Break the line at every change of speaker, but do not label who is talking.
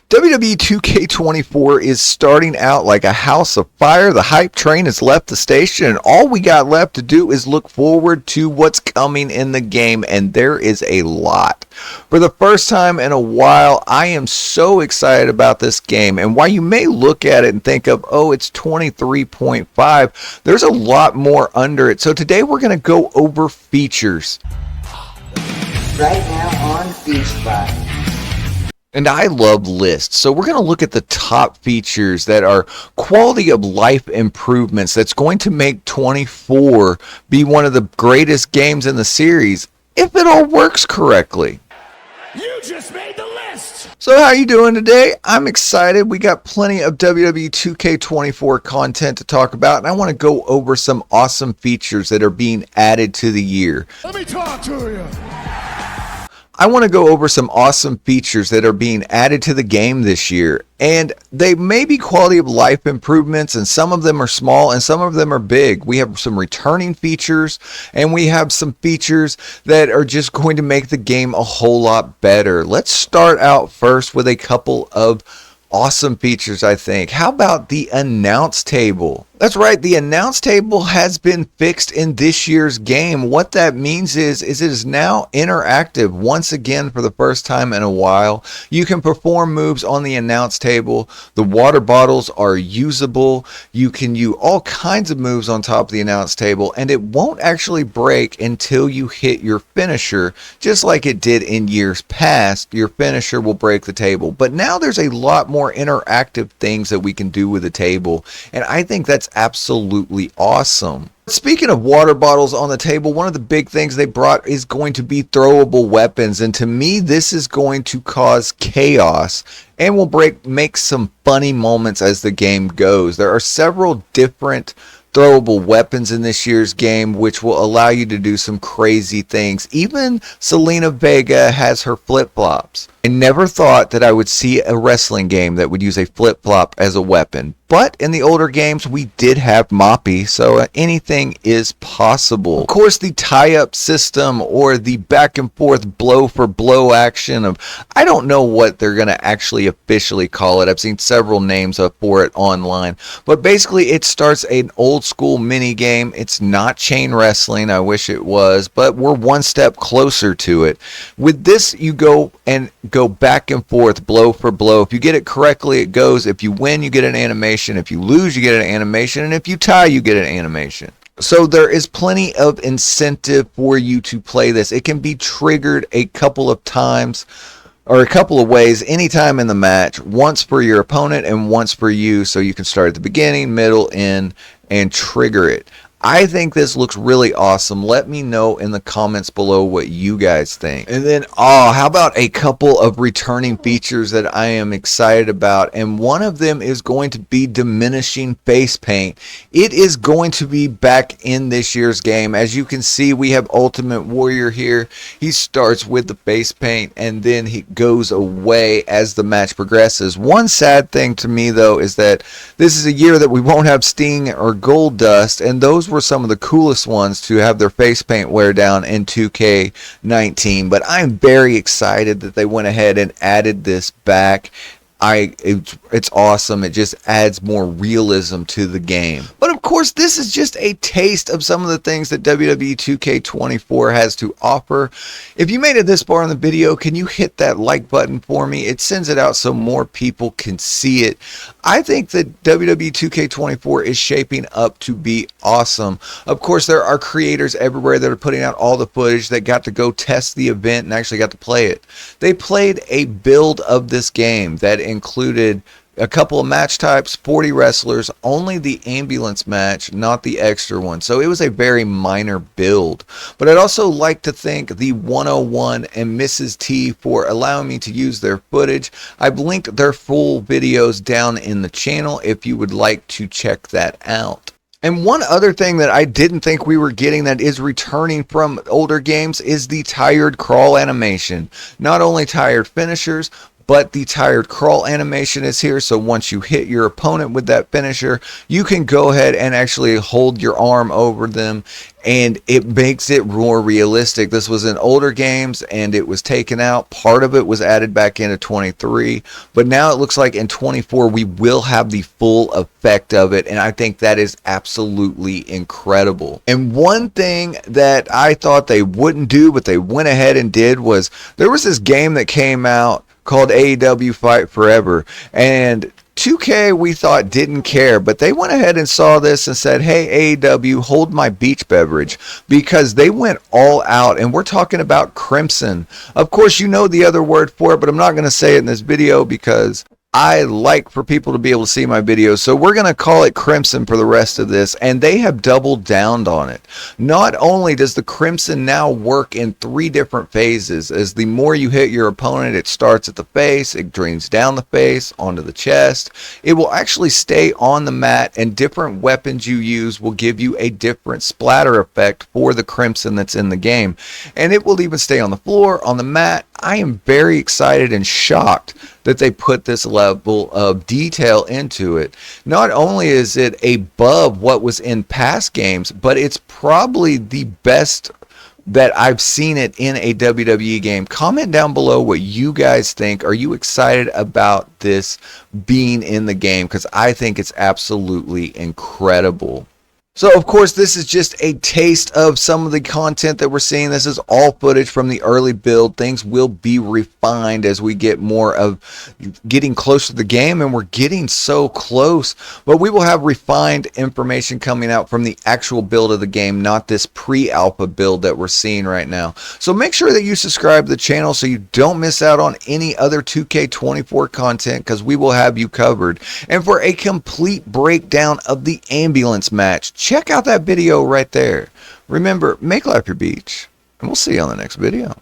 WWE 2K24 is starting out like a house of fire. The hype train has left the station, and all we got left to do is look forward to what's coming in the game, and there is a lot. For the first time in a while, I am so excited about this game, and while you may look at it and think of, oh, it's 23.5, there's a lot more under it. So today we're going to go over features.
Right now on BeachBurnBob.
And I love lists, so we're going to look at the top features that are quality of life improvements that's going to make 24 be one of the greatest games in the series if it all works correctly.
You just made the list!
So how you doing today? I'm excited. We got plenty of WWE 2K24 content to talk about, and I want to go over some awesome features that are being added to the year.
Let me talk to you!
I want to go over some awesome features that are being added to the game this year, and they may be quality of life improvements, and some of them are small and some of them are big. We have some returning features, and we have some features that are just going to make the game a whole lot better. Let's start out first with a couple of awesome features, I think. How about the announce table? That's right, the announce table has been fixed in this year's game. What that means is it is now interactive once again for the first time in a while. You can perform moves on the announce table. The water bottles are usable. You can use all kinds of moves on top of the announce table, and it won't actually break until you hit your finisher, just like it did in years past. Your finisher will break the table, but now there's a lot more interactive things that we can do with the table, and I think that's absolutely awesome. Speaking of water bottles on the table, one of the big things they brought is going to be throwable weapons, and to me this is going to cause chaos and will make some funny moments as the game goes. There are several different throwable weapons in this year's game which will allow you to do some crazy things. Even Zelina Vega has her flip-flops. I never thought that I would see a wrestling game that would use a flip-flop as a weapon, but in the older games we did have Moppy, so anything is possible. Of course, the tie-up system or the back and forth blow for blow action of, I don't know what they're going to actually officially call it. I've seen several names up for it online, but basically it starts an old school mini game. It's not chain wrestling, I wish it was, but we're one step closer to it. With this, you go back and forth, blow for blow. If you get it correctly, it goes. If you win, you get an animation. If you lose, you get an animation. And if you tie, you get an animation. So there is plenty of incentive for you to play this. It can be triggered a couple of times or a couple of ways anytime in the match, once for your opponent and once for you, so you can start at the beginning, middle, end, and trigger it. I think this looks really awesome. Let me know in the comments below what you guys think. And then, how about a couple of returning features that I am excited about? And one of them is going to be diminishing face paint. It is going to be back in this year's game. As you can see, we have Ultimate Warrior here. He starts with the face paint and then he goes away as the match progresses. One sad thing to me, though, is that this is a year that we won't have Sting or Gold Dust, and those were some of the coolest ones to have their face paint wear down in 2K19, but I'm very excited that they went ahead and added this back. It's awesome. It just adds more realism to the game. But of course, this is just a taste of some of the things that WWE 2K24 has to offer. If you made it this far in the video, can you hit that like button for me? It sends it out so more people can see it. I think that WWE 2K24 is shaping up to be awesome. Of course, there are creators everywhere that are putting out all the footage that got to go test the event and actually got to play it. They played a build of this game that included a couple of match types, 40 wrestlers, only the ambulance match, not the extra one. So it was a very minor build. But I'd also like to thank the 101 and Mrs. T for allowing me to use their footage. I've linked their full videos down in the channel if you would like to check that out. And one other thing that I didn't think we were getting that is returning from older games is the tired crawl animation. Not only tired finishers, but the tired crawl animation is here. So once you hit your opponent with that finisher, you can go ahead and actually hold your arm over them, and it makes it more realistic. This was in older games and it was taken out. Part of it was added back into 23, but now it looks like in 24 we will have the full effect of it, and I think that is absolutely incredible. And one thing that I thought they wouldn't do but they went ahead and did was, there was this game that came out called AEW Fight Forever, and 2K we thought didn't care, but they went ahead and saw this and said, hey AEW, hold my beach beverage, because they went all out. And we're talking about Crimson. Of course, you know the other word for it, but I'm not going to say it in this video because I like for people to be able to see my videos. So we're going to call it Crimson for the rest of this, and they have doubled down on it. Not only does the Crimson now work in 3 different phases, as the more you hit your opponent, it starts at the face, it drains down the face, onto the chest. It will actually stay on the mat, and different weapons you use will give you a different splatter effect for the Crimson that's in the game. And it will even stay on the floor, on the mat. I am very excited and shocked that they put this level of detail into it. Not only is it above what was in past games, but it's probably the best that I've seen it in a WWE game. Comment down below what you guys think. Are you excited about this being in the game? Because I think it's absolutely incredible. So, of course, this is just a taste of some of the content that we're seeing. This is all footage from the early build. Things will be refined as we get more of getting close to the game, and we're getting so close. But we will have refined information coming out from the actual build of the game, not this pre-alpha build that we're seeing right now. So make sure that you subscribe to the channel so you don't miss out on any other 2K24 content, because we will have you covered. And for a complete breakdown of the ambulance match, check out that video right there. Remember, make life your beach, and we'll see you on the next video.